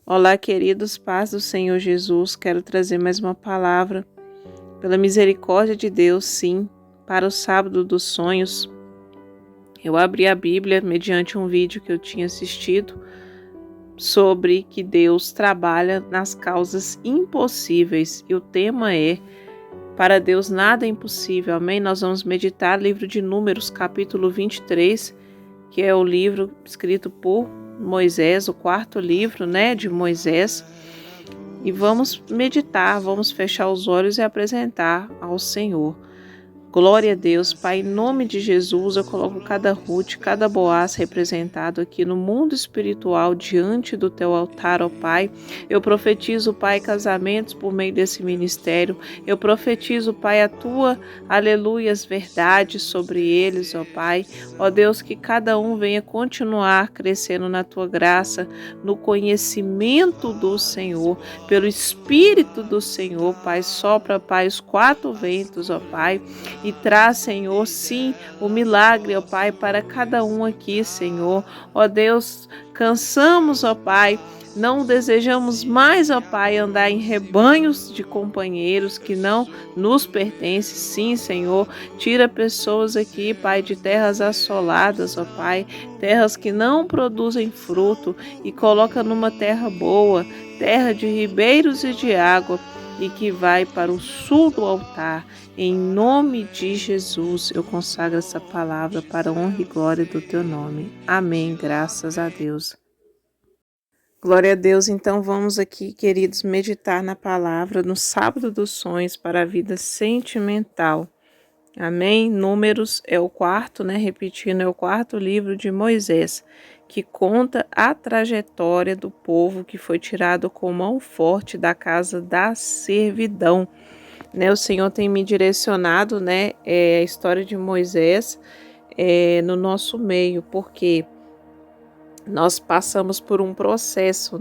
Olá, queridos, paz do Senhor Jesus. Quero trazer mais uma palavra, pela misericórdia de Deus, sim, para o sábado dos sonhos. Eu abri a Bíblia mediante um vídeo que eu tinha assistido sobre que Deus trabalha nas causas impossíveis e o tema é: para Deus nada é impossível, amém? Nós vamos meditar no livro de Números, capítulo 23, que é o livro escrito por Moisés, o quarto livro, de Moisés. E vamos meditar, vamos fechar os olhos e apresentar ao Senhor. Glória a Deus, Pai, em nome de Jesus, eu coloco cada Ruth, cada Boaz representado aqui no mundo espiritual diante do Teu altar, ó Pai. Eu profetizo, Pai, casamentos por meio desse ministério. Eu profetizo, Pai, a Tua, aleluias, verdades sobre eles, ó Pai. Ó Deus, que cada um venha continuar crescendo na Tua graça, no conhecimento do Senhor, pelo Espírito do Senhor, Pai. Sopra, Pai, os quatro ventos, ó Pai. E traz, Senhor, sim, o milagre, ó Pai, para cada um aqui, Senhor. Ó Deus, cansamos, ó Pai, não desejamos mais, ó Pai, andar em rebanhos de companheiros que não nos pertencem. Sim, Senhor, tira pessoas aqui, Pai, de terras assoladas, ó Pai, terras que não produzem fruto e coloca numa terra boa, terra de ribeiros e de água, e que vai para o sul do altar. Em nome de Jesus, eu consagro essa palavra para a honra e glória do Teu nome. Amém, graças a Deus. Glória a Deus, então vamos aqui, queridos, meditar na palavra no sábado dos sonhos para a vida sentimental. Amém? Números é o quarto, repetindo, é o quarto livro de Moisés, que conta a trajetória do povo que foi tirado com mão forte da casa da servidão. O Senhor tem me direcionado, a história de Moisés no nosso meio, porque nós passamos por um processo,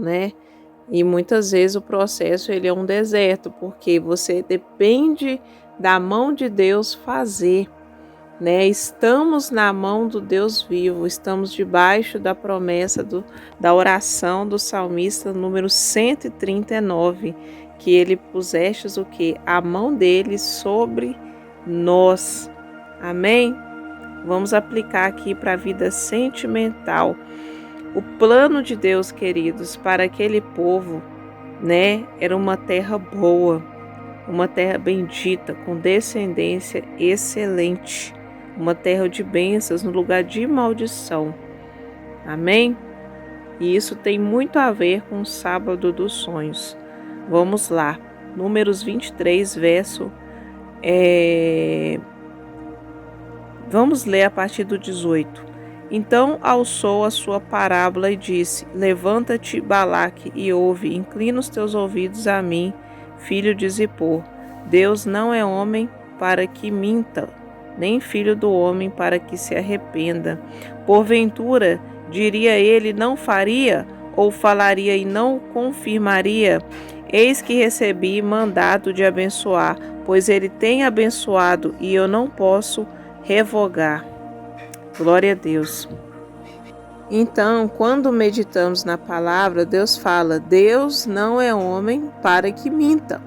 e muitas vezes o processo ele é um deserto, porque você depende da mão de Deus fazer, Estamos na mão do Deus vivo, estamos debaixo da promessa da oração do salmista número 139, que ele pusestes o quê? A mão dele sobre nós. Amém? Vamos aplicar aqui para a vida sentimental. O plano de Deus, queridos, para aquele povo, era uma terra boa, uma terra bendita, com descendência excelente, uma terra de bênçãos no lugar de maldição. Amém? E isso tem muito a ver com o sábado dos sonhos. Vamos lá, Números 23, verso... Vamos ler a partir do 18. Então alçou a sua parábola e disse: Levanta-te, Balaque, e ouve, inclina os teus ouvidos a mim, filho de Zippor. Deus não é homem para que minta, nem filho do homem para que se arrependa. Porventura, diria ele, não faria, ou falaria e não confirmaria? Eis que recebi mandado de abençoar, pois ele tem abençoado e eu não posso revogar. Glória a Deus. Então, quando meditamos na palavra, Deus fala: Deus não é homem para que minta,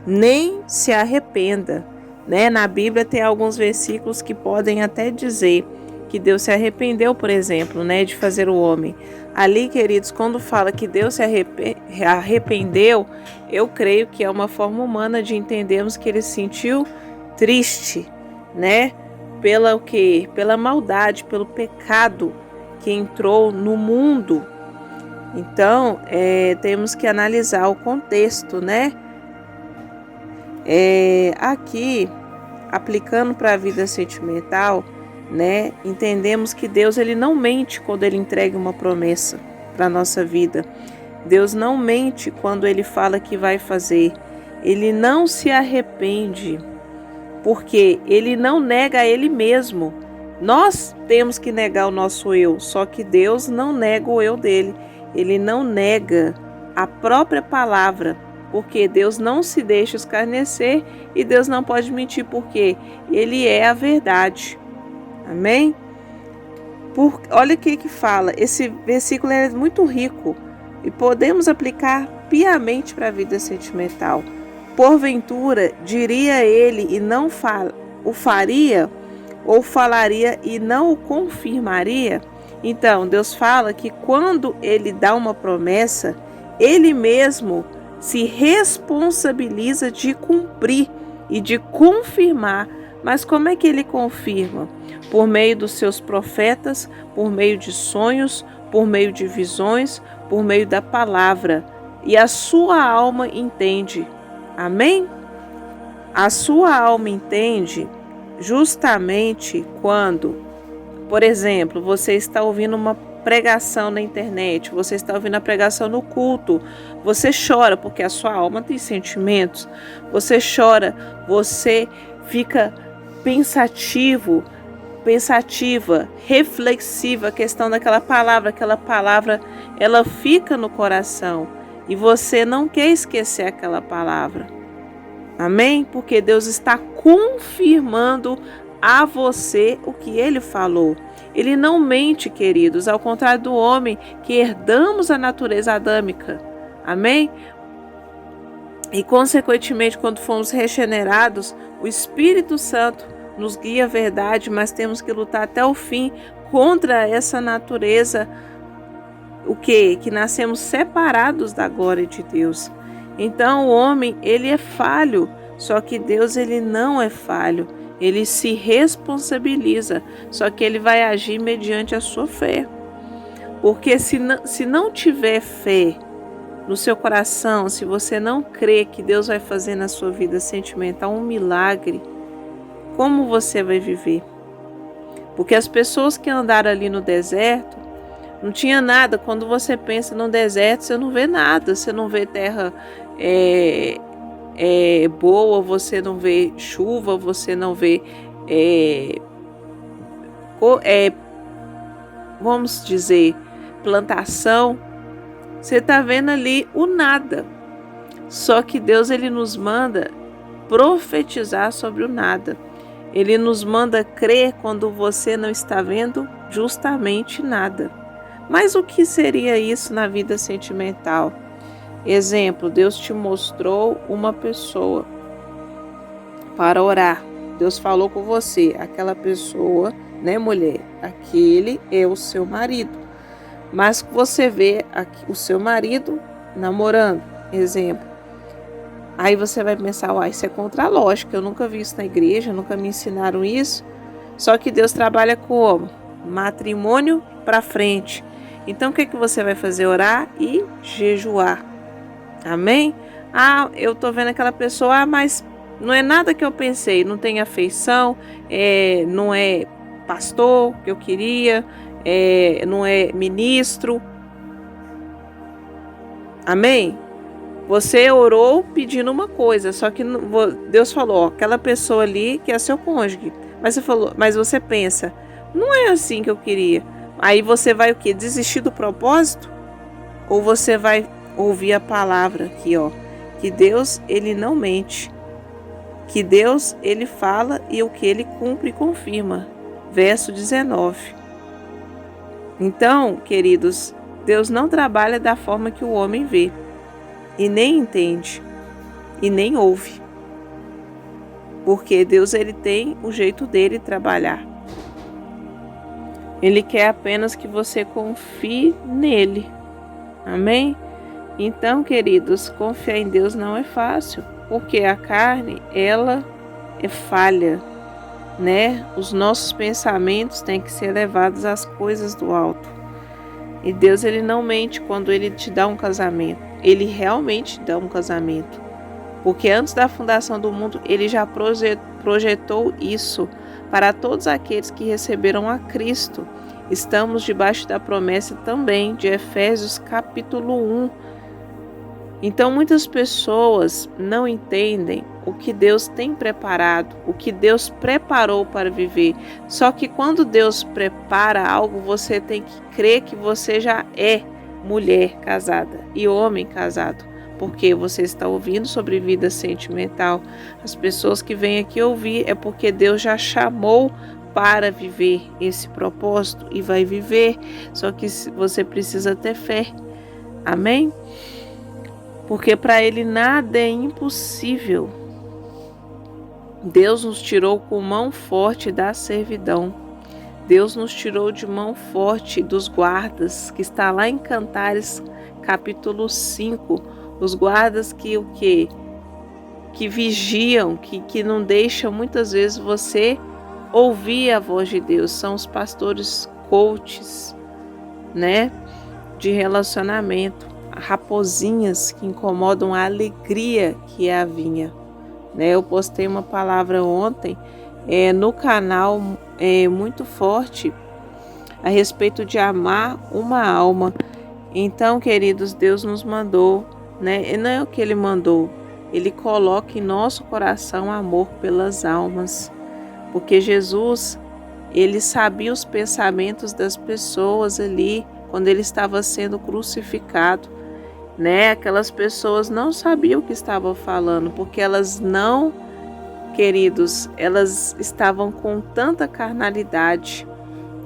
nem se arrependa. Na Bíblia tem alguns versículos que podem até dizer que Deus se arrependeu, por exemplo, de fazer o homem. Ali, queridos, quando fala que Deus se arrependeu, eu creio que é uma forma humana de entendermos que ele se sentiu triste, pela o quê? Pela maldade, pelo pecado que entrou no mundo. Então, temos que analisar o contexto, Aqui, aplicando para a vida sentimental, entendemos que Deus ele não mente quando ele entrega uma promessa para a nossa vida. Deus não mente quando ele fala que vai fazer. Ele não se arrepende, porque ele não nega a ele mesmo. Nós temos que negar o nosso eu, só que Deus não nega o eu dele. Ele não nega a própria palavra, porque Deus não se deixa escarnecer e Deus não pode mentir, porque ele é a verdade. Amém? Olha o que fala, esse versículo é muito rico, e podemos aplicar piamente para a vida sentimental. Porventura, diria ele e não o faria, ou falaria e não o confirmaria? Então, Deus fala que quando Ele dá uma promessa, Ele mesmo se responsabiliza de cumprir e de confirmar. Mas como é que Ele confirma? Por meio dos seus profetas, por meio de sonhos, por meio de visões, por meio da palavra. E a sua alma entende. Amém? A sua alma entende justamente quando, por exemplo, você está ouvindo uma pregação na internet, você está ouvindo a pregação no culto, você chora porque a sua alma tem sentimentos, você chora, você fica pensativa, reflexiva, a questão daquela palavra, ela fica no coração e você não quer esquecer aquela palavra. Amém? Porque Deus está confirmando a você o que Ele falou. Ele não mente, queridos, ao contrário do homem que herdamos a natureza adâmica. Amém? E, consequentemente, quando fomos regenerados, o Espírito Santo nos guia a verdade, mas temos que lutar até o fim contra essa natureza, o quê? Que nascemos separados da glória de Deus. Então o homem, ele é falho, só que Deus, ele não é falho. Ele se responsabiliza, só que ele vai agir mediante a sua fé. Porque se não tiver fé no seu coração, se você não crê que Deus vai fazer na sua vida sentimental um milagre, como você vai viver? Porque as pessoas que andaram ali no deserto, não tinha nada. Quando você pensa no deserto, você não vê nada, você não vê terra boa, você não vê chuva, você não vê, vamos dizer, plantação. Você está vendo ali o nada. Só que Deus, ele nos manda profetizar sobre o nada. Ele nos manda crer quando você não está vendo justamente nada. Mas o que seria isso na vida sentimental? Exemplo, Deus te mostrou uma pessoa para orar. Deus falou com você, aquela pessoa, né, mulher? Aquele é o seu marido. Mas você vê o seu marido namorando, exemplo. Aí você vai pensar, isso é contra a lógica, eu nunca vi isso na igreja, nunca me ensinaram isso. Só que Deus trabalha como? Matrimônio para frente. Então o que você vai fazer? Orar e jejuar. Amém? Eu tô vendo aquela pessoa, mas não é nada que eu pensei, não tem afeição, não é pastor que eu queria, não é ministro. Amém? Você orou pedindo uma coisa, só que Deus falou, aquela pessoa ali que é seu cônjuge. Mas você pensa, não é assim que eu queria. Aí você vai o quê? Desistir do propósito? Ou você vai ouvir a palavra aqui, que Deus, ele não mente. Que Deus, ele fala e o que ele cumpre e confirma. Verso 19. Então, queridos, Deus não trabalha da forma que o homem vê. E nem entende. E nem ouve. Porque Deus, ele tem o jeito dele trabalhar. Ele quer apenas que você confie nele. Amém? Então, queridos, confiar em Deus não é fácil. Porque a carne, ela é falha, né? Os nossos pensamentos têm que ser levados às coisas do alto. E Deus, ele não mente quando ele te dá um casamento. Ele realmente dá um casamento. Porque antes da fundação do mundo, ele já projetou isso para todos aqueles que receberam a Cristo. Estamos debaixo da promessa também de Efésios capítulo 1. Então muitas pessoas não entendem o que Deus tem preparado, o que Deus preparou para viver. Só que quando Deus prepara algo, você tem que crer que você já é mulher casada e homem casado. Porque você está ouvindo sobre vida sentimental. As pessoas que vêm aqui ouvir é porque Deus já chamou para viver esse propósito e vai viver. Só que você precisa ter fé. Amém? Porque para Ele nada é impossível. Deus nos tirou com mão forte da servidão. Deus nos tirou de mão forte dos guardas, que está lá em Cantares, capítulo 5. Os guardas que vigiam, que não deixam muitas vezes você ouvir a voz de Deus. São os pastores coaches, né? De relacionamento. Raposinhas que incomodam a alegria que é a vinha. Né? Eu postei uma palavra ontem no canal muito forte a respeito de amar uma alma. Então, queridos, Deus nos mandou, né? E não é o que Ele mandou, Ele coloca em nosso coração amor pelas almas, porque Jesus, Ele sabia os pensamentos das pessoas ali quando Ele estava sendo crucificado, né? Aquelas pessoas não sabiam o que estavam falando, porque elas não, queridos, elas estavam com tanta carnalidade,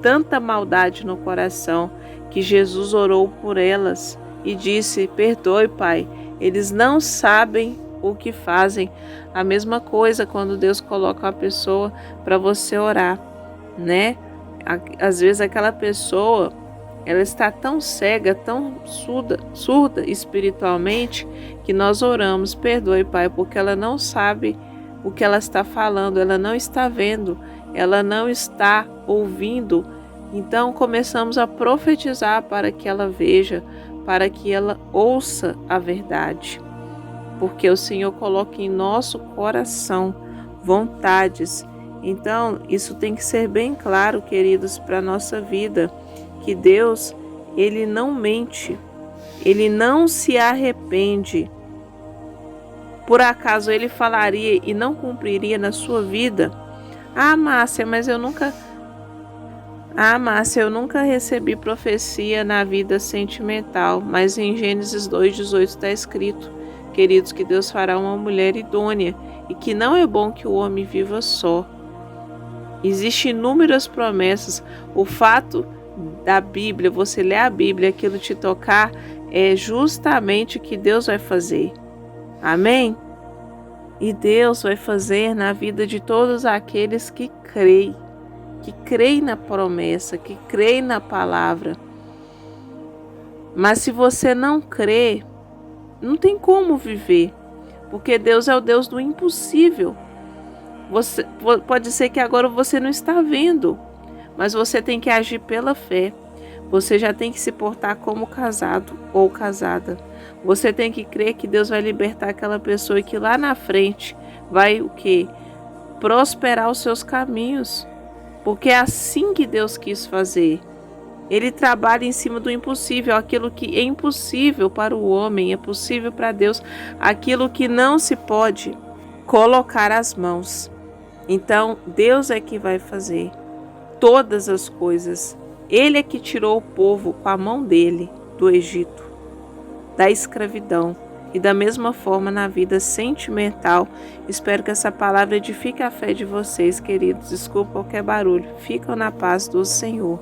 tanta maldade no coração, que Jesus orou por elas e disse: perdoe, Pai, eles não sabem o que fazem. A mesma coisa quando Deus coloca uma pessoa para você orar, né? Às vezes aquela pessoa, ela está tão cega, tão surda espiritualmente, que nós oramos: perdoe, Pai, porque ela não sabe o que ela está falando, ela não está vendo, ela não está ouvindo. Então começamos a profetizar para que ela veja, para que ela ouça a verdade. Porque o Senhor coloca em nosso coração vontades. Então isso tem que ser bem claro, queridos, para a nossa vida, que Deus, Ele não mente, Ele não se arrepende. Por acaso Ele falaria e não cumpriria na sua vida? Márcia, eu nunca recebi profecia na vida sentimental, mas em Gênesis 2:18 está escrito, queridos, que Deus fará uma mulher idônea e que não é bom que o homem viva só. Existem inúmeras promessas. O fato da Bíblia, você ler a Bíblia, aquilo te tocar, é justamente o que Deus vai fazer. Amém? E Deus vai fazer na vida de todos aqueles que creem na promessa, que creem na palavra. Mas se você não crê, não tem como viver, porque Deus é o Deus do impossível. Pode ser que agora você não está vendo, mas você tem que agir pela fé. Você já tem que se portar como casado ou casada. Você tem que crer que Deus vai libertar aquela pessoa e que lá na frente vai o quê? Prosperar os seus caminhos. Porque é assim que Deus quis fazer. Ele trabalha em cima do impossível. Aquilo que é impossível para o homem é possível para Deus. Aquilo que não se pode colocar as mãos. Então Deus é que vai fazer todas as coisas. Ele é que tirou o povo com a mão dele do Egito, da escravidão. E da mesma forma na vida sentimental. Espero que essa palavra edifique a fé de vocês, queridos. Desculpa qualquer barulho. Ficam na paz do Senhor.